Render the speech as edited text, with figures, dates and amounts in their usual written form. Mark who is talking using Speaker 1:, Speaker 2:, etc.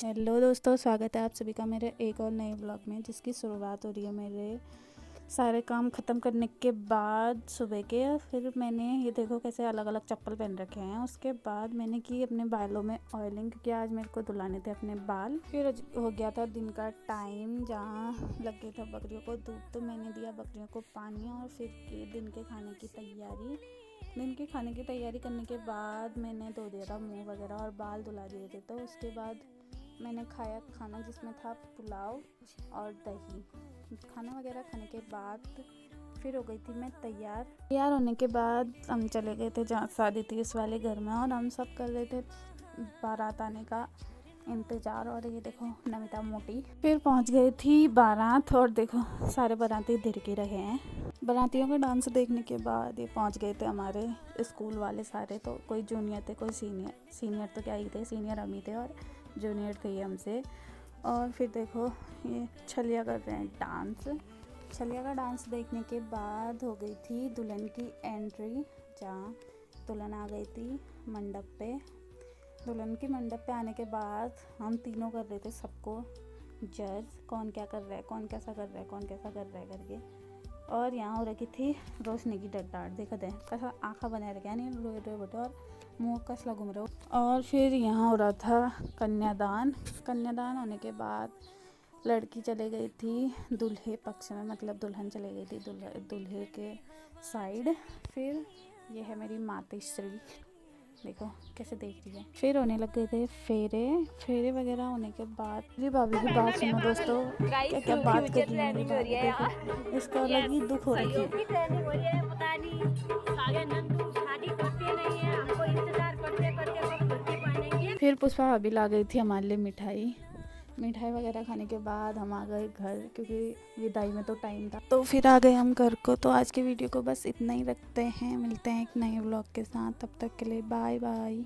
Speaker 1: Hello दोस्तों, स्वागत है आप सभी का मेरे एक और नए ब्लॉग में, जिसकी शुरुआत हो रही है मेरे सारे काम ख़त्म करने के बाद सुबह के। फिर मैंने ये देखो कैसे अलग अलग चप्पल पहन रखे हैं। उसके बाद मैंने की अपने बालों में ऑयलिंग, क्योंकि आज मेरे को धुलाने थे अपने बाल। फिर हो गया था दिन का टाइम, जहाँ लग गया था बकरियों को दूध, तो मैंने दिया बकरियों को पानी। और फिर दिन के खाने की तैयारी करने के बाद मैंने धो दिया था मुँह वगैरह और बाल धुला दिए थे। तो उसके बाद मैंने खाया खाना, जिसमें था पुलाव और दही। खाना वगैरह खाने के बाद फिर हो गई थी मैं तैयार होने के बाद हम चले गए थे जहाँ शादी थी उस वाले घर में, और हम सब कर रहे थे बारात आने का इंतज़ार। और ये देखो नमिता मोटी। फिर पहुँच गई थी बारात, और देखो सारे बाराती धिरके रहे हैं। बारातियों का डांस देखने के बाद ये पहुँच गए थे हमारे स्कूल वाले सारे। तो कोई जूनियर थे, कोई सीनियर तो क्या ही थे, सीनियर हम ही थे और जूनियर थे ये हमसे। और फिर देखो ये छलिया कर रहे हैं डांस। छलिया का डांस देखने के बाद हो गई थी दुल्हन की एंट्री, जहाँ दुल्हन आ गई थी मंडप पे। दुल्हन की मंडप पे आने के बाद हम तीनों कर रहे थे सबको जज, कौन क्या कर रहा है, कौन कैसा कर रहा है, कौन कैसा कर रहा है करके। और यहाँ हो रखी थी रोशनी की डड्डाट, देखो दे कैसा आँखा बनाए रखे, यानी रोए रोए बटे और मुँह कसला घूम रहे हो। और फिर यहाँ हो रहा था कन्यादान होने के बाद लड़की चले गई थी दूल्हे पक्ष में, मतलब दुल्हन चले गई थी दूल्हे के साइड। फिर ये है मेरी मातृश्री, देखो कैसे देख रही है। फिर होने लग गए थे फेरे वगैरह होने के बाद। मेरी भाभी की बात सुनो दोस्तों, क्या क्या बात कर रही है मेरी भाभी, देखो इसका अलग ही दुख हो रही है। फिर पुष्पा भाभी ला गई थी हमारे लिए मिठाई वगैरह खाने के बाद हम आ गए घर, क्योंकि विदाई में तो टाइम था। तो फिर आ गए हम घर को। तो आज के वीडियो को बस इतना ही रखते हैं, मिलते हैं एक नए व्लॉग के साथ। तब तक के लिए बाय बाय।